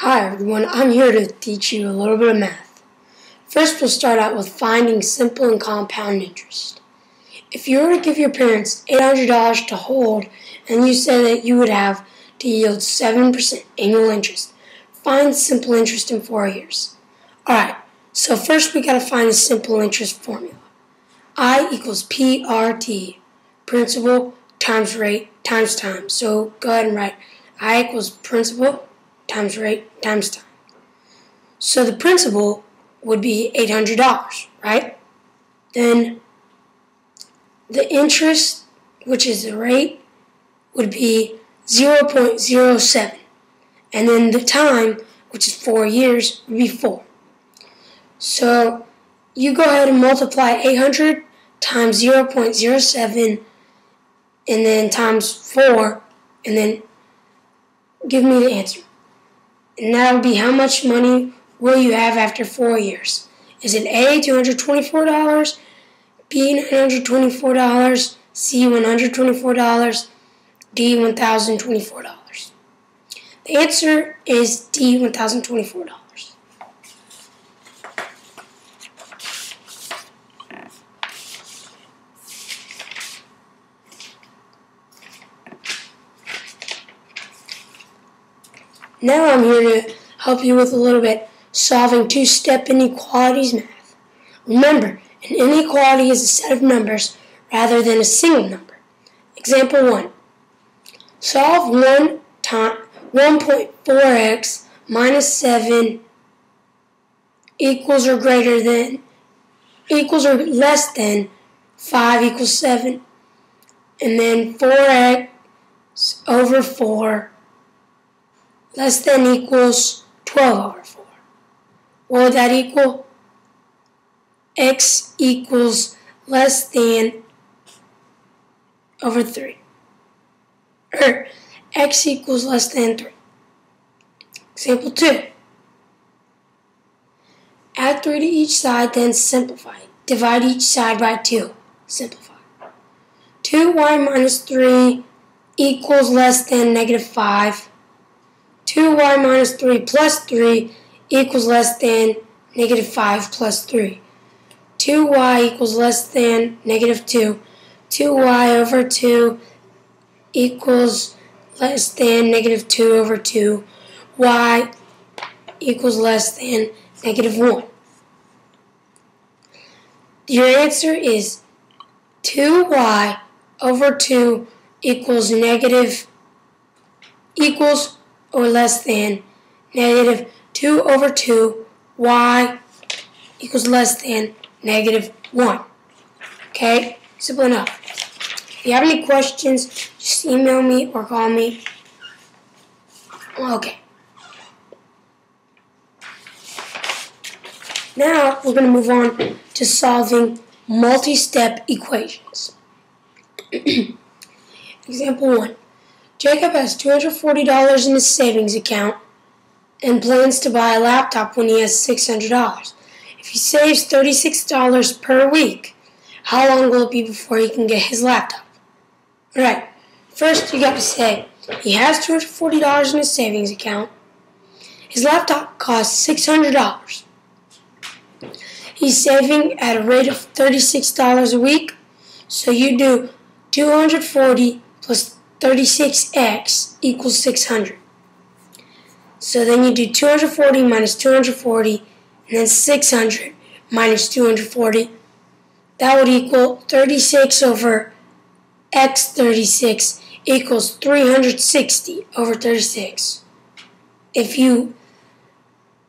Hi everyone, I'm here to teach you a little bit of math. First we'll start out with finding simple and compound interest. If you were to give your parents $800 to hold and you said that you would have to yield 7% annual interest, find simple interest in 4 years. Alright, so first we gotta find the simple interest formula. I equals PRT, principal times rate times time. So go ahead and write I equals principal times rate times time. So the principal would be $800, right? Then the interest, which is the rate, would be 0.07. And then the time, which is 4 years, would be 4. So you go ahead and multiply 800 times 0.07 and then times 4 and then give me the answer. And that would be how much money will you have after 4 years. Is it A, $224, B, $924, C, $124, D, $1,024? The answer is D, $1,024. Now I'm here to help you with a little bit solving two-step inequalities math. Remember, an inequality is a set of numbers rather than a single number. Example 1. Solve 1.4x minus 7 equals or less than 5 equals 7. And then 4x over 4 less than equals 12 over 4. What would that equal? X equals less than over 3. Or x equals less than 3. Example 2. Add 3 to each side, then simplify. Divide each side by 2. Simplify. 2y minus 3 equals less than negative 5. 2y minus 3 plus 3 equals less than negative 5 plus 3. 2y equals less than negative 2. 2y over 2 equals less than negative 2 over 2. Y equals less than negative 1. Your answer is 2y over 2 equals or less than negative 2 over 2, y equals less than negative 1. Okay? Simple enough. If you have any questions, just email me or call me. Okay. Now we're going to move on to solving multi-step equations. Example 1. Jacob has $240 in his savings account and plans to buy a laptop when he has $600. If he saves $36 per week, how long will it be before he can get his laptop? Alright, first you got to say he has $240 in his savings account. His laptop costs $600. He's saving at a rate of $36 a week, so you do 240 plus 36x equals 600. So then you do 240 minus 240, and then 600 minus 240. That would equal 36 over x 36 equals 360 over 36. If you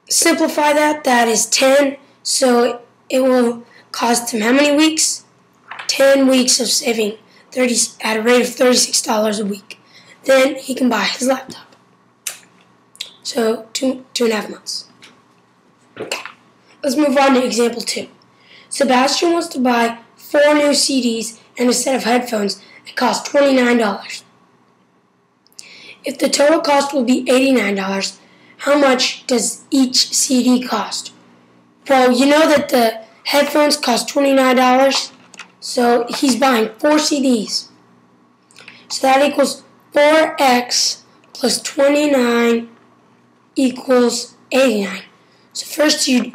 simplify that, that is 10. So it will cost him how many weeks? 10 weeks of saving at a rate of $36 a week. Then he can buy his laptop. So 2.5 months. Okay. Let's move on to example 2. Sebastian wants to buy 4 new CDs and a set of headphones that cost $29. If the total cost will be $89, how much does each CD cost? Well, you know that the headphones cost $29. So he's buying 4 CDs. So that equals 4x plus 29 equals 89. So first you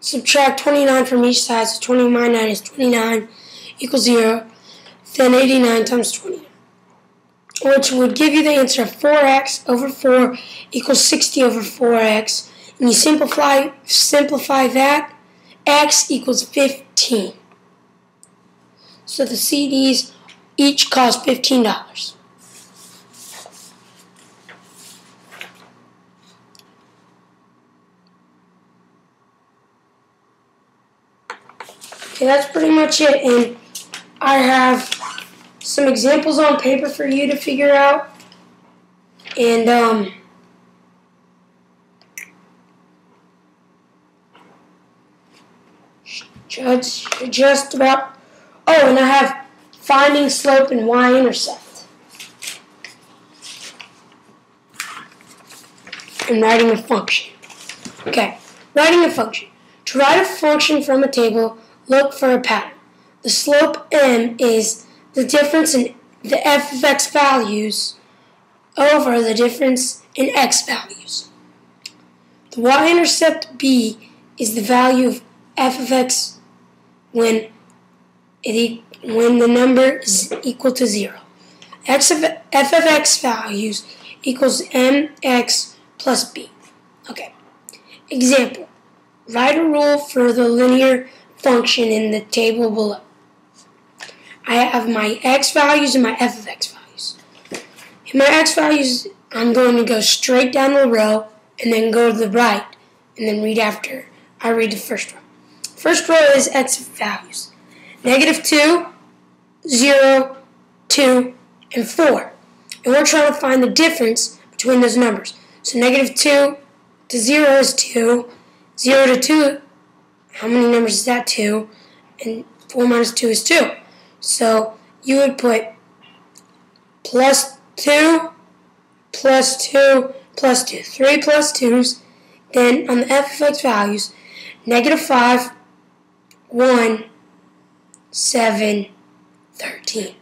subtract 29 from each side, so 20 minus 29 equals 0. Then 89 times 29, which would give you the answer of 4x over 4 equals 60 over 4x. And you simplify that, x equals 15. So the CDs each cost $15. Okay, that's pretty much it. And I have some examples on paper for you to figure out. And just about. Oh, and I have finding slope and y-intercept. And writing a function. Okay, writing a function. To write a function from a table, look for a pattern. The slope m is the difference in the f of x values over the difference in x values. The y-intercept b is the value of f of x when the number is equal to 0. F of x values equals mx plus b. Okay. Example. Write a rule for the linear function in the table below. I have my x values and my f of x values. In my x values, I'm going to go straight down the row and then go to the right and then read after I read the first row. First row is x values. -2, 0, 2, and 4. And we're trying to find the difference between those numbers. So -2 to 0 is 2. 0 to 2, how many numbers is that? 2. And 4 minus 2 is 2. So you would put plus 2, plus 2, plus 2. 3 plus 2's. Then on the f of x values, -5, 1, 7, 13.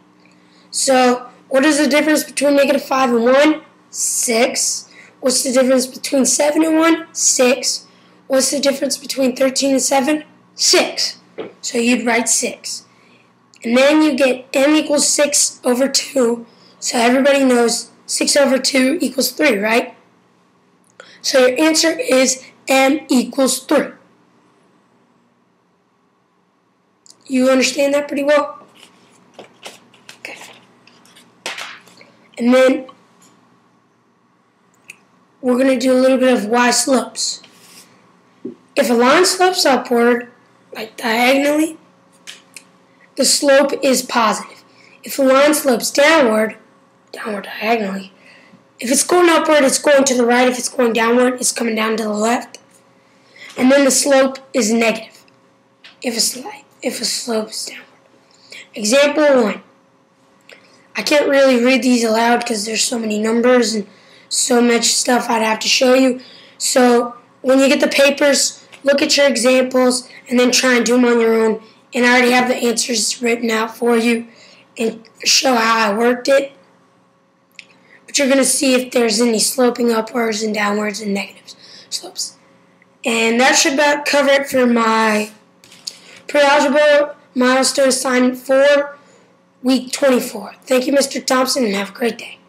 So what is the difference between -5 and 1? 6. What's the difference between 7 and 1? 6. What's the difference between 13 and 7? 6. So you'd write 6. And then you get m equals 6 over 2. So everybody knows 6 over 2 equals 3, right? So your answer is m equals 3. You understand that pretty well? Okay. And then we're going to do a little bit of y-slopes. If a line slopes upward, like diagonally, the slope is positive. If a line slopes downward diagonally, if it's going upward, it's going to the right. If it's going downward, it's coming down to the left. And then the slope is negative if a slope is downward. Example 1. I can't really read these aloud because there's so many numbers and so much stuff I'd have to show you. So when you get the papers, look at your examples and then try and do them on your own. And I already have the answers written out for you and show how I worked it. But you're going to see if there's any sloping upwards and downwards and negative slopes. And that should about cover it for my pre-algebra milestone assignment 4, week 24. Thank you, Mr. Thompson, and have a great day.